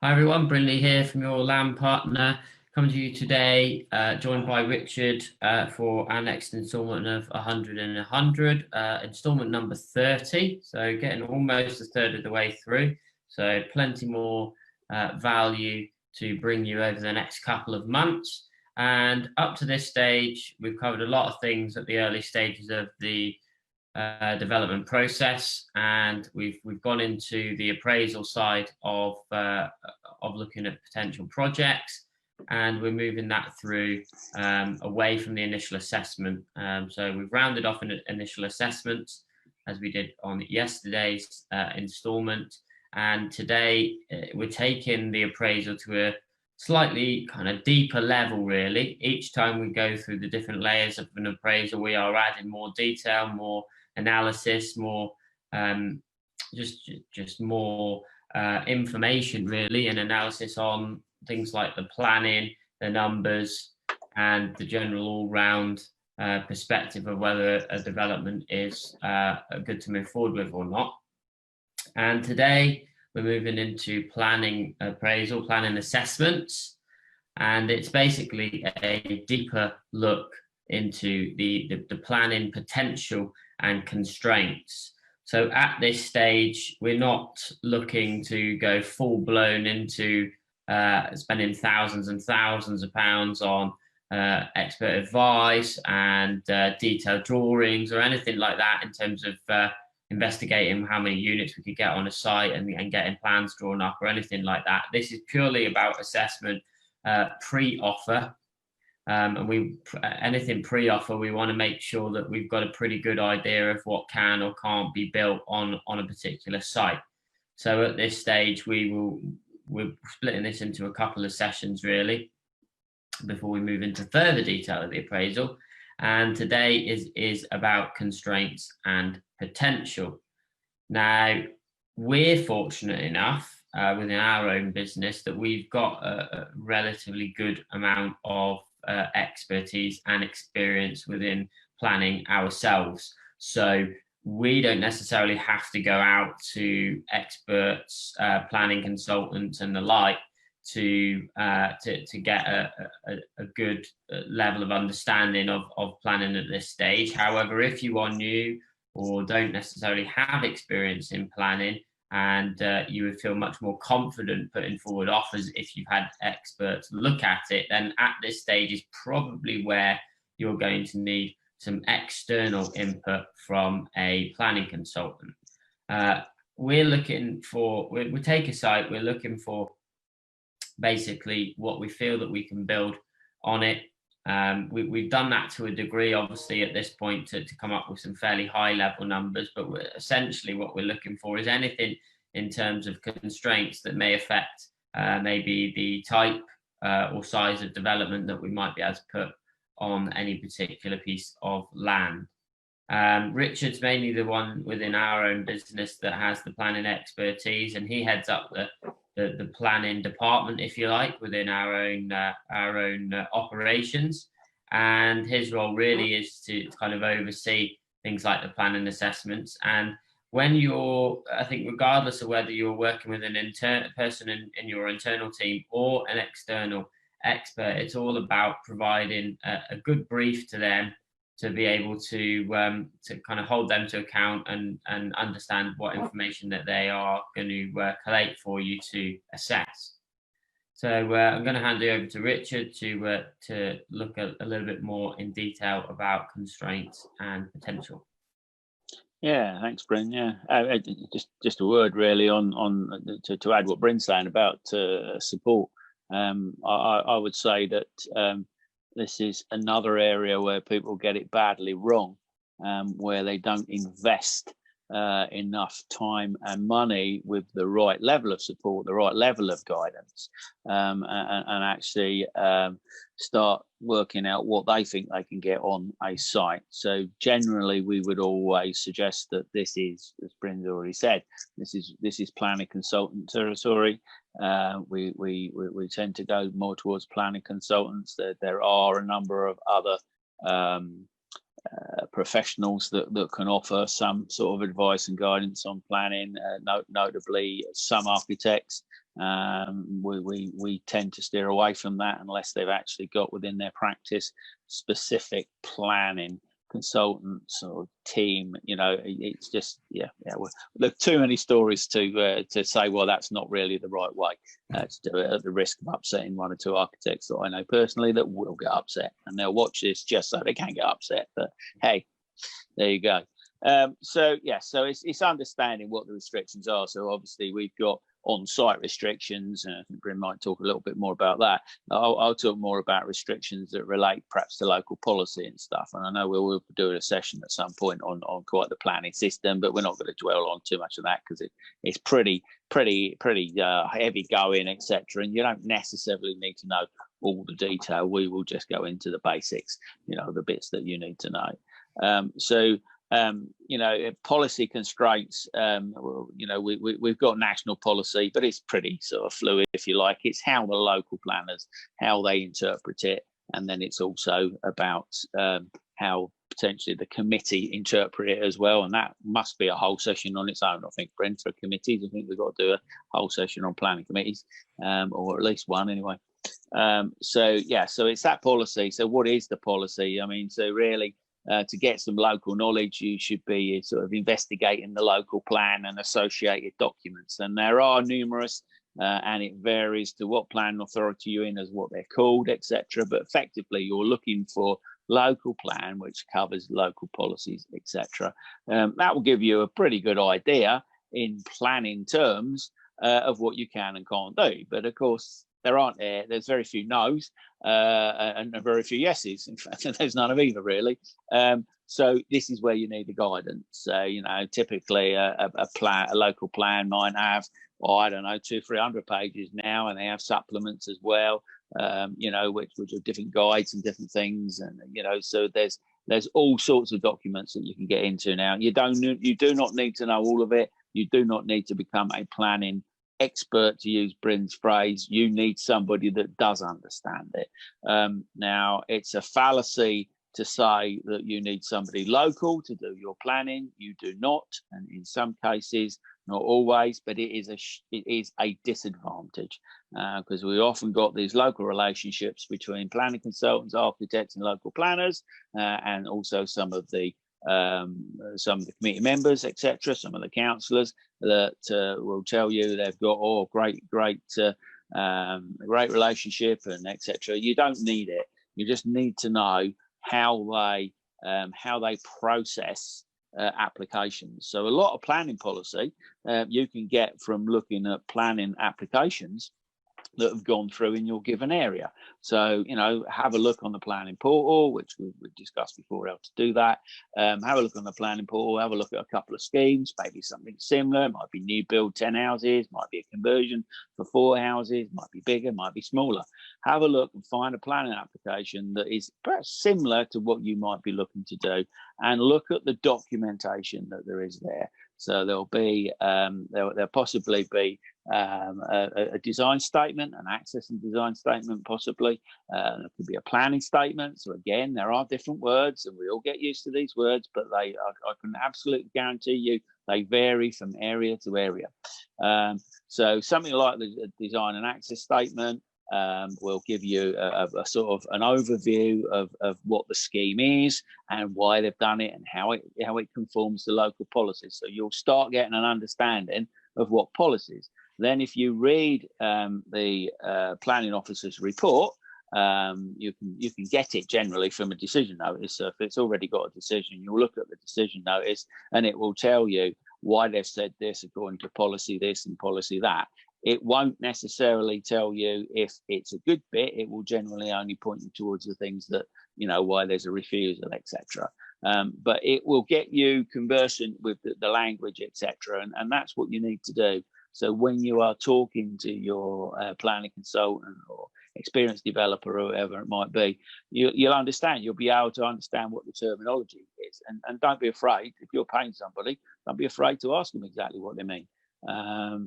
Hi everyone, Brindley here from your land partner, coming to you today, joined by Richard for our next instalment of 100 and 100, instalment number 30. So getting almost a third of the way through. So plenty more value to bring you over the next couple of months. And up to this stage, we've covered a lot of things at the early stages of the development process, and we've gone into the appraisal side of looking at potential projects, and we're moving that through away from the initial assessment. So we've rounded off an initial assessments as we did on yesterday's installment, and today we're taking the appraisal to a slightly kind of deeper level. Really, each time we go through the different layers of an appraisal, we are adding more detail, more analysis, more just more information really, and analysis on things like the planning, the numbers, and the general all-round perspective of whether a development is good to move forward with or not. And today we're moving into planning appraisal, planning assessments, and it's basically a deeper look into the planning potential and constraints. So at this stage, we're not looking to go full blown into spending thousands and thousands of pounds on expert advice and detailed drawings or anything like that in terms of investigating how many units we could get on a site and getting plans drawn up or anything like that. This is purely about assessment pre-offer. And anything pre-offer, we want to make sure that we've got a pretty good idea of what can or can't be built on a particular site. So at this stage, we're splitting this into a couple of sessions really before we move into further detail of the appraisal. And today is about constraints and potential. Now, we're fortunate enough within our own business that we've got a relatively good amount of expertise and experience within planning ourselves. So we don't necessarily have to go out to experts, planning consultants and the like to get a good level of understanding of planning at this stage. However, if you are new or don't necessarily have experience in planning, and you would feel much more confident putting forward offers if you've had experts look at it, then at this stage is probably where you're going to need some external input from a planning consultant. We take a site, we're looking for basically what we feel that we can build on it. We've done that to a degree, obviously, at this point to come up with some fairly high level numbers, but essentially what we're looking for is anything in terms of constraints that may affect maybe the type or size of development that we might be able to put on any particular piece of land. Richard's mainly the one within our own business that has the planning expertise, and he heads up the planning department, if you like, within our own operations. And his role really is to kind of oversee things like the planning assessments. And when I think regardless of whether you're working with an person in your internal team or an external expert, it's all about providing a good brief to them to be able to kind of hold them to account and understand what information that they are going to collate for you to assess. So I'm going to hand you over to Richard to look a little bit more in detail about constraints and potential. Yeah, thanks, Bryn. Yeah, just a word really on to add what Bryn's saying about support. I would say that this is another area where people get it badly wrong, where they don't invest enough time and money with the right level of support, the right level of guidance, and actually start working out what they think they can get on a site. So generally, we would always suggest that this is, as Bryn's already said, this is planning consultant territory. We tend to go more towards planning consultants. There are a number of other professionals that can offer some sort of advice and guidance on planning, notably some architects We tend to steer away from that unless they've actually got within their practice specific planning consultants or team. It's just there are too many stories to say, well, that's not really the right way to do it, at the risk of upsetting one or two architects that I know personally that will get upset, and they'll watch this just so they can get upset. But hey, there you go. So it's understanding what the restrictions are. So obviously we've got on-site restrictions, and I think Bryn might talk a little bit more about that. I'll talk more about restrictions that relate perhaps to local policy and stuff. And I know we'll do a session at some point on quite the planning system, but we're not going to dwell on too much of that because it's pretty heavy going, etc. And you don't necessarily need to know all the detail. We will just go into the basics, the bits that you need to know. Policy constraints, we've got national policy, but it's pretty sort of fluid, if you like. It's how the local planners, how they interpret it. And then it's also about how potentially the committee interpret it as well. And that must be a whole session on its own, I think, Brent, for committees. I think we've got to do a whole session on planning committees, or at least one anyway. So it's that policy. So what is the policy? I mean, so really, to get some local knowledge, you should be sort of investigating the local plan and associated documents. And there are numerous, and it varies to what planning authority you're in as what they're called, etc. But effectively, you're looking for local plan, which covers local policies, etc. That will give you a pretty good idea in planning terms of what you can and can't do. But of course, there's very few no's and very few yeses. In fact, there's none of either really. So this is where you need the guidance. Typically a local plan might have, 200-300 pages now, and they have supplements as well, which are different guides and different things. And, so there's all sorts of documents that you can get into now. You do not need to know all of it. You do not need to become a planning expert, to use Bryn's phrase. You need somebody that does understand it. Now, it's a fallacy to say that you need somebody local to do your planning. You do not, and in some cases, not always, but it is a disadvantage because we often got these local relationships between planning consultants, architects, and local planners, and also some of the committee members, etc., some of the councillors that will tell you they've got great relationship and etc. You don't need it. You just need to know how they process applications. So a lot of planning policy you can get from looking at planning applications that have gone through in your given area. So, have a look on the planning portal, which we've discussed before how to do that. Have a look on the planning portal, have a look at a couple of schemes, maybe something similar. It might be new build 10 houses, might be a conversion for 4 houses, might be bigger, might be smaller. Have a look and find a planning application that is perhaps similar to what you might be looking to do, and look at the documentation that there is there. So there'll possibly be a design statement, an access and design statement, possibly. There could be a planning statement. So again, there are different words, and we all get used to these words, but I can absolutely guarantee you they vary from area to area. So something like the design and access statement will give you a sort of an overview of what the scheme is and why they've done it and how it conforms to local policies. So you'll start getting an understanding of what policies. Then if you read the planning officer's report, you can get it generally from a decision notice. So if it's already got a decision, you'll look at the decision notice and it will tell you why they've said this according to policy this and policy that. It won't necessarily tell you if it's a good bit. It will generally only point you towards the things that, why there's a refusal, etc. But it will get you conversant with the language, etc. And that's what you need to do. So when you are talking to your planning consultant or experienced developer or whoever it might be, you'll understand. You'll be able to understand what the terminology is. And don't be afraid. If you're paying somebody, don't be afraid to ask them exactly what they mean.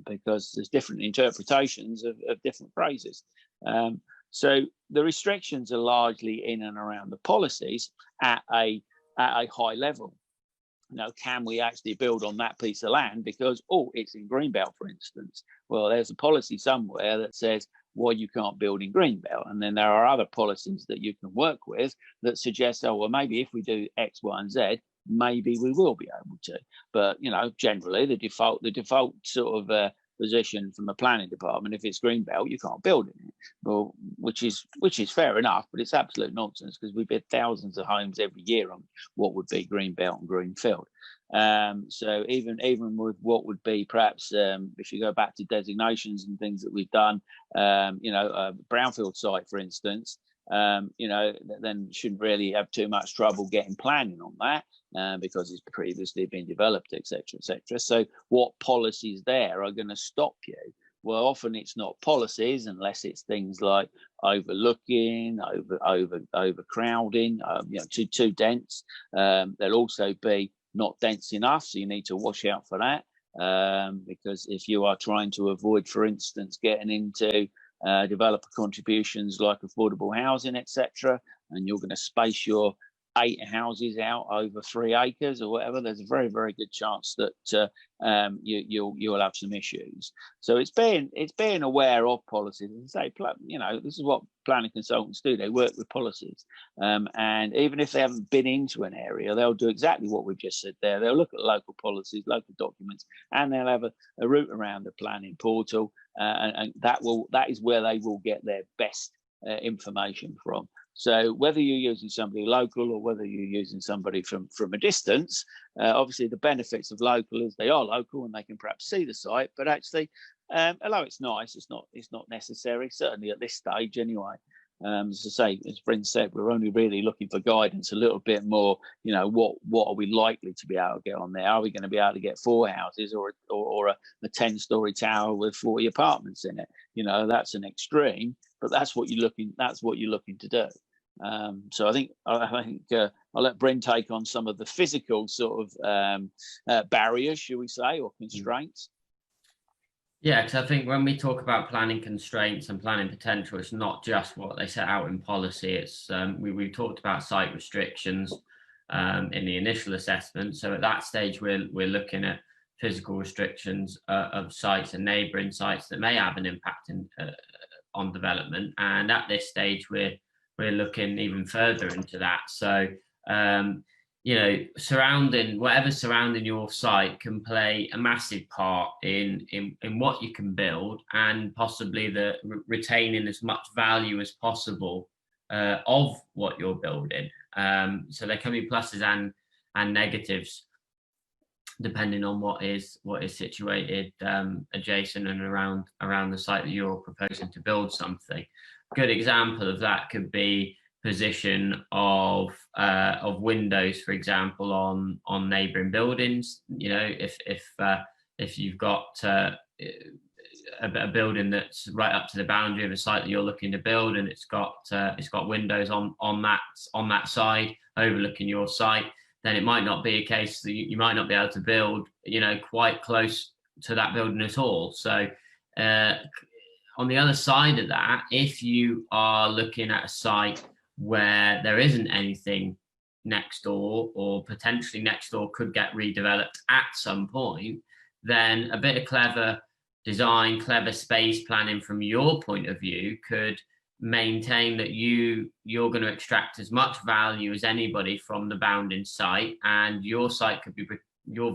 Because there's different interpretations of different phrases. So the restrictions are largely in and around the policies at a high level. can we actually build on that piece of land because, it's in Greenbelt, for instance? Well, there's a policy somewhere that says, well, you can't build in Greenbelt. And then there are other policies that you can work with that suggest, well, maybe if we do X, Y, and Z, maybe we will be able to. But, generally the default sort of position from the planning department, if it's Greenbelt, you can't build in it. Well, which is fair enough, but it's absolute nonsense because we build thousands of homes every year on what would be Greenbelt and Greenfield. So even with what would be perhaps if you go back to designations and things that we've done, a brownfield site, for instance, then shouldn't really have too much trouble getting planning on that because it's previously been developed, etc., etc. So what policies there are going to stop you? Well, often it's not policies unless it's things like overlooking, overcrowding, too dense. There'll also be not dense enough, so you need to watch out for that because if you are trying to avoid, for instance, getting into developer contributions like affordable housing, etc., and you're going to space your 8 houses out over 3 acres or whatever, there's a very, very good chance that you'll have some issues. So it's being aware of policies and say, this is what planning consultants do. They work with policies, and even if they haven't been into an area, they'll do exactly what we've just said there. They'll look at local policies, local documents, and they'll have a route around the planning portal, and that is where they will get their best information from. So whether you're using somebody local or whether you're using somebody from a distance, obviously the benefits of local is they are local and they can perhaps see the site, but actually, although it's nice, it's not necessary, certainly at this stage anyway. As I say, as Bryn said, we're only really looking for guidance a little bit more, what are we likely to be able to get on there? Are we going to be able to get 4 houses or a 10-story tower with 40 apartments in it? That's an extreme, but that's what you're looking to do. So I think I'll let Bryn take on some of the physical sort of barriers, shall we say, or constraints. Yeah, because I think when we talk about planning constraints and planning potential, it's not just what they set out in policy. It's we talked about site restrictions in the initial assessment. So at that stage, we're looking at physical restrictions of sites and neighbouring sites that may have an impact on development. And at this stage, we're looking even further into that. So whatever's surrounding your site can play a massive part in what you can build, and possibly retaining as much value as possible of what you're building. So there can be pluses and negatives depending on what is situated adjacent and around the site that you're proposing to build something. A good example of that could be position of windows, for example, on neighbouring buildings. If you've got a building that's right up to the boundary of a site that you're looking to build, and it's got windows on that side overlooking your site, then it might not be a case that you might not be able to build quite close to that building at all. So on the other side of that, if you are looking at a site where there isn't anything next door, or potentially next door could get redeveloped at some point, then a bit of clever design, clever space planning from your point of view could maintain that you're going to extract as much value as anybody from the bounding site, and your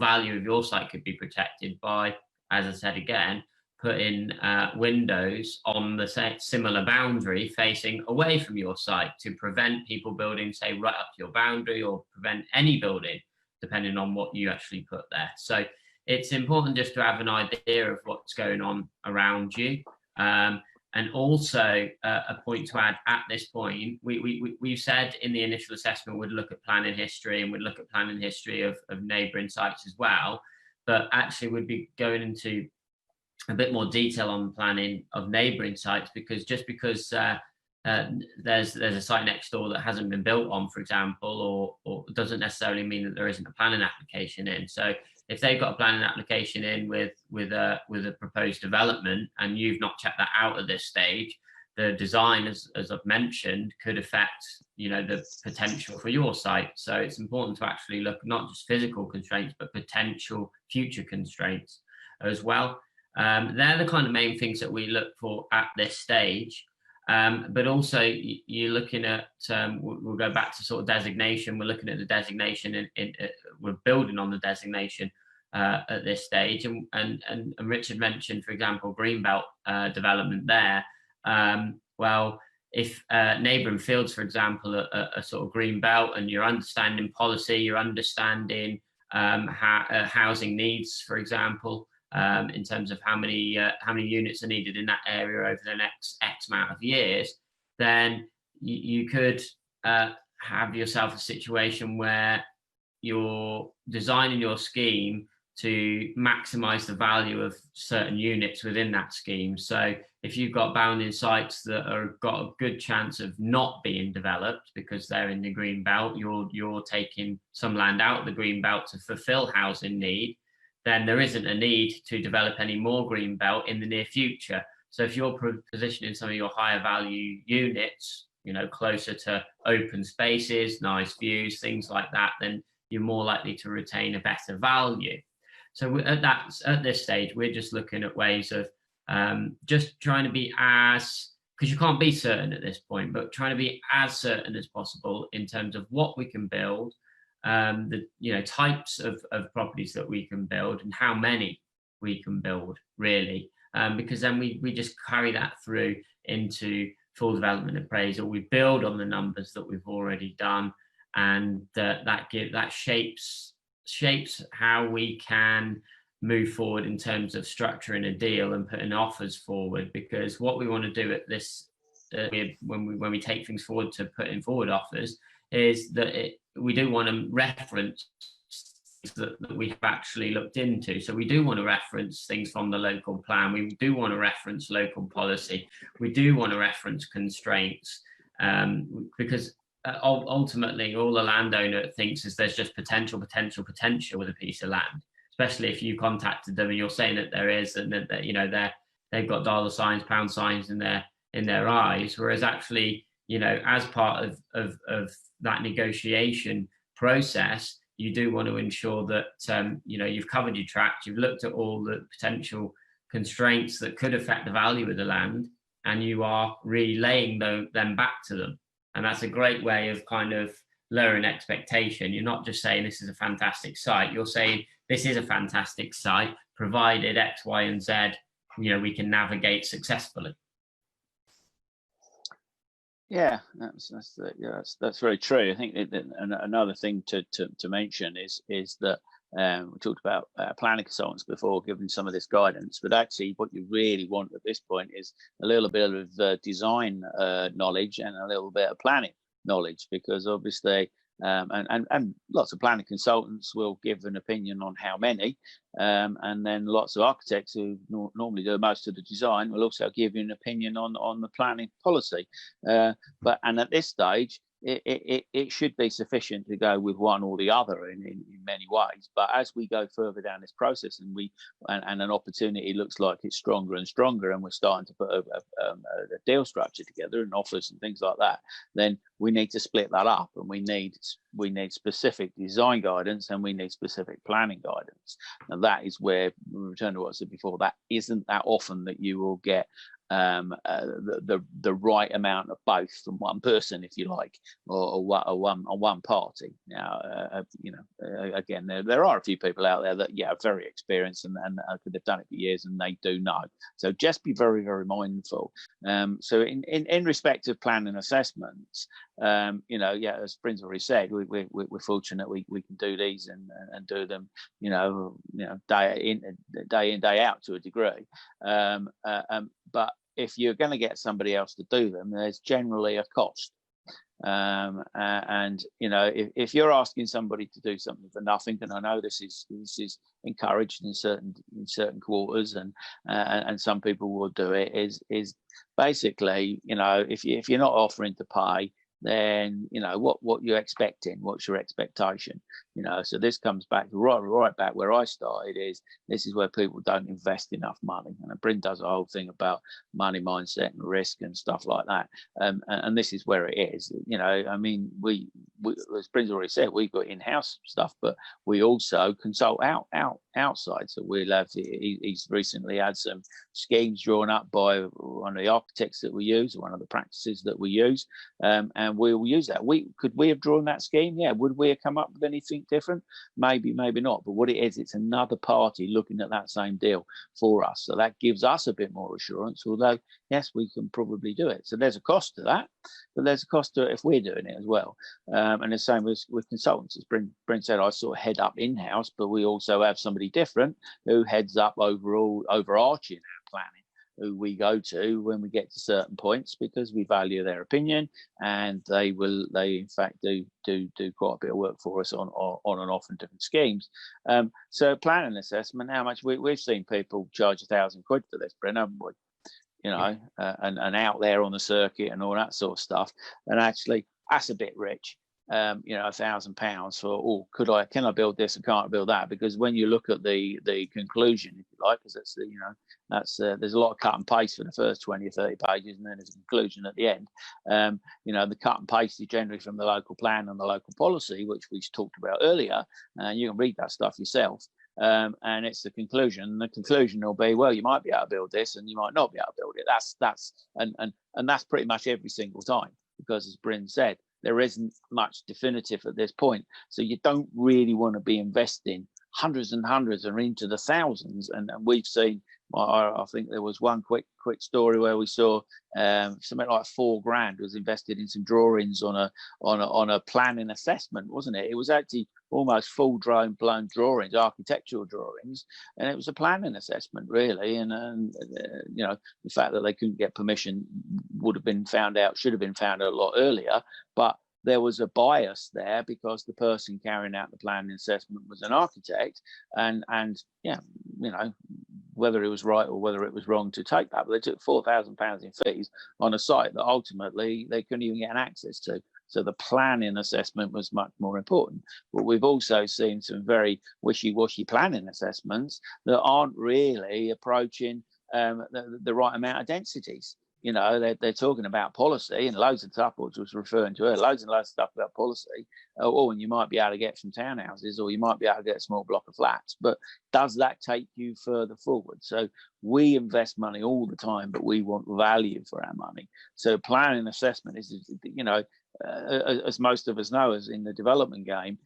value of your site could be protected by, as I said again, put in windows on the similar boundary facing away from your site to prevent people building, say, right up to your boundary, or prevent any building, depending on what you actually put there. So it's important just to have an idea of what's going on around you. And also a point to add at this point, we've said in the initial assessment we'd look at planning history, and we'd look at planning history of neighbouring sites as well. But actually we'd be going into a bit more detail on planning of neighbouring sites, because just because there's a site next door that hasn't been built on, for example, or doesn't necessarily mean that there isn't a planning application in. So if they've got a planning application in with a proposed development, and you've not checked that out at this stage, the design, as I've mentioned, could affect, the potential for your site. So it's important to actually look not just physical constraints, but potential future constraints as well. They're the kind of main things that we look for at this stage. But also you're looking at, we'll go back to sort of designation. We're looking at the designation we're building on the designation at this stage. And Richard mentioned, for example, greenbelt development there. Well, if neighbouring fields, for example, are sort of green belt, and you're understanding policy, you're understanding housing needs, for example, in terms of how many units are needed in that area over the next X amount of years, then you could have yourself a situation where you're designing your scheme to maximize the value of certain units within that scheme. So if you've got bounding sites that are got a good chance of not being developed because they're in the green belt, you're taking some land out of the green belt to fulfill housing need, then there isn't a need to develop any more green belt in the near future. So if you're positioning some of your higher value units, closer to open spaces, nice views, things like that, then you're more likely to retain a better value. So at this stage, we're just looking at ways of just trying to be because you can't be certain at this point, but trying to be as certain as possible in terms of what we can build, the types of properties that we can build, and how many we can build, really, because then we just carry that through into full development appraisal. We build on the numbers that we've already done, and that shapes how we can move forward in terms of structuring a deal and putting offers forward. Because what we want to do at this when we take things forward to putting forward offers is that we do want to reference that we have actually looked into. So we do want to reference things from the local plan. We do want to reference local policy. We do want to reference constraints, because ultimately all the landowner thinks is there's just potential with a piece of land, especially if you contacted them and you're saying that there is, and that they've got dollar signs, pound signs in their eyes, whereas actually, as part of that negotiation process, you do want to ensure that you've covered your tracks, you've looked at all the potential constraints that could affect the value of the land, and you are relaying them back to them. And that's a great way of kind of lowering expectation. You're not just saying this is a fantastic site, you're saying this is a fantastic site, provided X, Y, and Z, we can navigate successfully. Yeah, that's very true. I think another thing to mention is that we talked about planning consultants before, giving some of this guidance, but actually what you really want at this point is a little bit of design knowledge and a little bit of planning knowledge, because obviously and lots of planning consultants will give an opinion on how many, and then lots of architects who normally do most of the design will also give you an opinion on the planning policy. But at this stage, it should be sufficient to go with one or the other in many ways. But as we go further down this process, and an opportunity looks like it's stronger and stronger, and we're starting to put a deal structure together and offers and things like that, then we need to split that up, and we need specific design guidance, and we need specific planning guidance. And that is where, return to what I said before, that isn't that often that you will get the right amount of both from one person, if you like, or one party. Now, again, there are a few people out there that are very experienced and they've done it for years and they do know. So just be very, very mindful. So in respect of planning assessments, as Bryn's already said, we're fortunate we can do these and do them, day in, day out to a degree. But if you're going to get somebody else to do them, there's generally a cost. If you're asking somebody to do something for nothing, and I know this is encouraged in certain quarters, and some people will do it, is basically, if you're not offering to pay, then what you're expecting, what's your expectation. So this comes back right back where I started. This is where people don't invest enough money, and Bryn does a whole thing about money mindset and risk and stuff like that, and this is where it is. I mean, we as Bryn's already said, we've got in-house stuff, but we also consult outside. So we'll have, he's recently had some schemes drawn up by one of the architects that we use, one of the practices that we use, and we'll use that. Could we have drawn that scheme? Yeah. Would we have come up with anything different? Maybe not. But what it is, it's another party looking at that same deal for us. So that gives us a bit more assurance, although, yes, we can probably do it. So there's a cost to that, but there's a cost to it if we're doing it as well. And the same with consultants. As Bryn said, I sort of head up in-house, but we also have somebody different who heads up overarching our planning, who we go to when we get to certain points, because we value their opinion, and they in fact do quite a bit of work for us on and off in different schemes. So planning assessment, how much we've seen people charge £1,000 for this, Bryn, haven't we? And out there on the circuit and all that sort of stuff. And actually, that's a bit rich. £1,000 for, can I build this and can't I build that? Because when you look at the conclusion, if you like, because that's there's a lot of cut and paste for the first 20 or 30 pages, and then there's a conclusion at the end. The cut and paste is generally from the local plan and the local policy, which we talked about earlier. You can read that stuff yourself. And it's the conclusion. And the conclusion will be, well, you might be able to build this, and you might not be able to build it. And that's pretty much every single time, because as Bryn said, there isn't much definitive at this point. So you don't really want to be investing hundreds and hundreds or into the thousands. And we've seen, I think there was one quick story where we saw something like £4,000 was invested in some drawings on a planning assessment, wasn't it? It was actually almost full blown drawings, architectural drawings, and it was a planning assessment, really. And the fact that they couldn't get permission should have been found out a lot earlier. But there was a bias there because the person carrying out the planning assessment was an architect, and whether it was right or whether it was wrong to take that, but they took £4,000 in fees on a site that ultimately they couldn't even get an access to. So the planning assessment was much more important. But we've also seen some very wishy-washy planning assessments that aren't really approaching the right amount of densities. They're talking about policy and loads of stuff, which was referring to earlier, loads of stuff about policy. And you might be able to get some townhouses, or you might be able to get a small block of flats. But does that take you further forward? So we invest money all the time, but we want value for our money. So planning assessment is, as most of us know, as in the development game,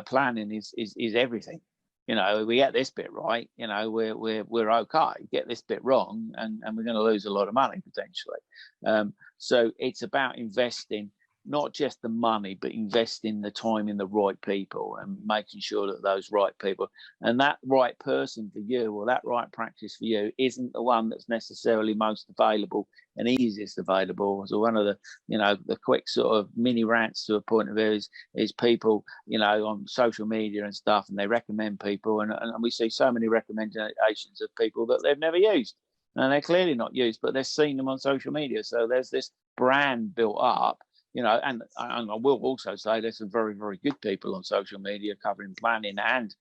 planning is everything. We get this bit right, we're okay. Get this bit wrong, and we're going to lose a lot of money potentially. So it's about investing not just the money, but investing the time in the right people and making sure that those right people and that right person for you, or that right practice for you, isn't the one that's necessarily most available and easiest available. So one of the quick sort of mini rants to a point of view is people, on social media and stuff, and they recommend people, and we see so many recommendations of people that they've never used. And they're clearly not used, but they've seen them on social media. So there's this brand built up. And I will also say there's some very, very good people on social media covering planning and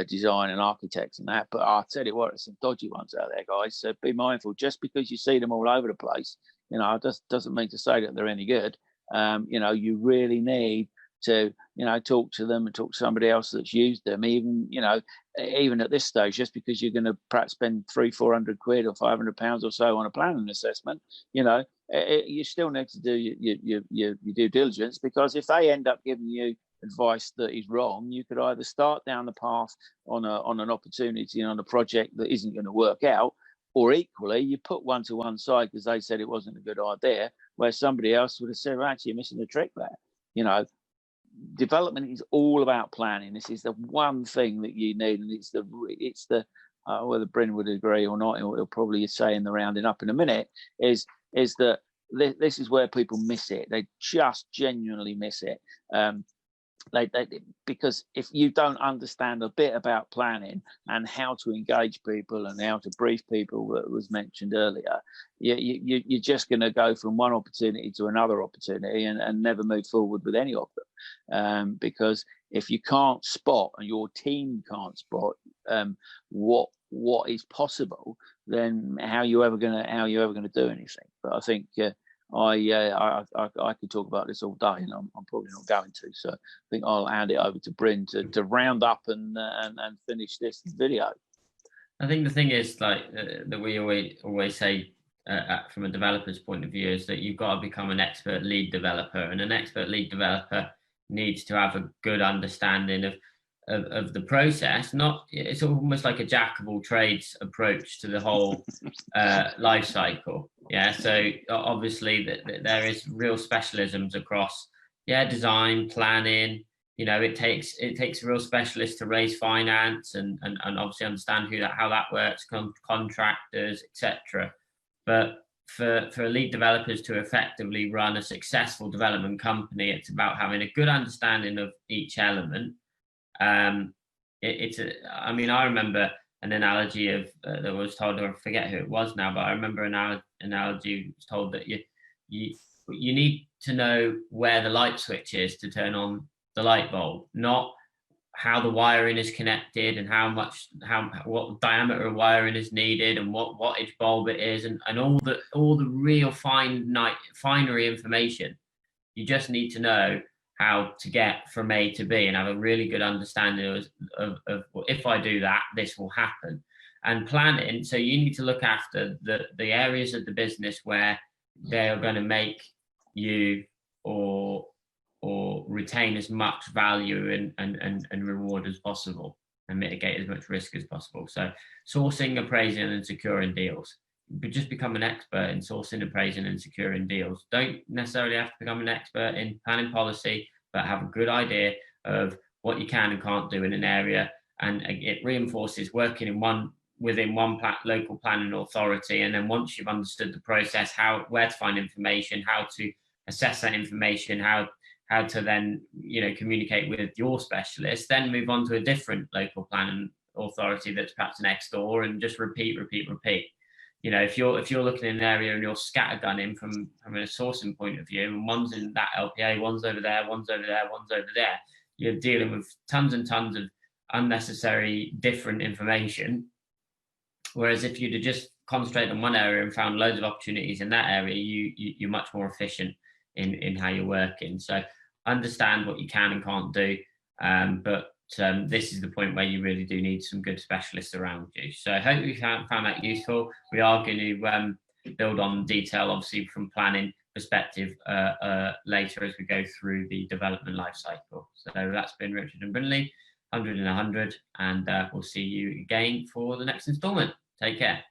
design and architects and that. But I'll tell you what, there's some dodgy ones out there, guys. So be mindful. Just because you see them all over the place, it just doesn't mean to say that they're any good. You really need to talk to them and talk to somebody else that's used them, even at this stage. Just because you're going to perhaps spend £300-400 or £500 or so on a planning assessment, you still need to do your due diligence, because if they end up giving you advice that is wrong, you could either start down the path on an opportunity and on a project that isn't going to work out, or equally you put one to one side because they said it wasn't a good idea, where somebody else would have said, well, actually, you're missing the trick there. Development is all about planning. This is the one thing that you need, and it's the whether Bryn would agree or not, he'll probably say in the rounding up in a minute, is that this is where people miss it. They just genuinely miss it. because if you don't understand a bit about planning and how to engage people and how to brief people, that was mentioned earlier, you're just going to go from one opportunity to another opportunity and never move forward with any of them, because if you can't spot, and your team can't spot what is possible, then how are you ever going to do anything? But I think I could talk about this all day, and I'm probably not going to. So I think I'll hand it over to Bryn to round up and finish this video. I think the thing is, like, that we always say from a developer's point of view, is that you've got to become an expert lead developer, and an expert lead developer needs to have a good understanding of the process. It's almost like a jack of all trades approach to the whole life cycle. Yeah, so obviously there is real specialisms across design, planning. It takes a real specialist to raise finance and obviously understand how that works, contractors, etc. But for lead developers to effectively run a successful development company, it's about having a good understanding of each element. I remember an analogy of that was told, I forget who it was now, but I remember an analogy was told that you need to know where the light switch is to turn on the light bulb, not how the wiring is connected and what diameter of wiring is needed and what wattage bulb it is, and all the real finery information. You just need to know how to get from A to B and have a really good understanding of if I do that, this will happen. And planning, so you need to look after the areas of the business where they are going to make you or retain as much value and reward as possible and mitigate as much risk as possible. So sourcing, appraising and securing deals. But just become an expert in sourcing, appraising and securing deals. Don't necessarily have to become an expert in planning policy, but have a good idea of what you can and can't do in an area. And it reinforces working within one local planning authority. And then once you've understood the process, where to find information, how to assess that information, how to then communicate with your specialist, then move on to a different local planning authority that's perhaps next door, and just repeat. If you're looking in an area and you're scattergunning from a sourcing point of view, and one's in that LPA, one's over there, one's over there, one's over there, you're dealing with tons and tons of unnecessary different information. Whereas if you'd have just concentrated on one area and found loads of opportunities in that area, you're much more efficient in how you're working. So understand what you can and can't do, but this is the point where you really do need some good specialists around you. So I hope you found that useful. We are going to build on detail, obviously, from planning perspective later as we go through the development life cycle. So that's been Richard and Brinley, 100 and 100, and we'll see you again for the next instalment. Take care.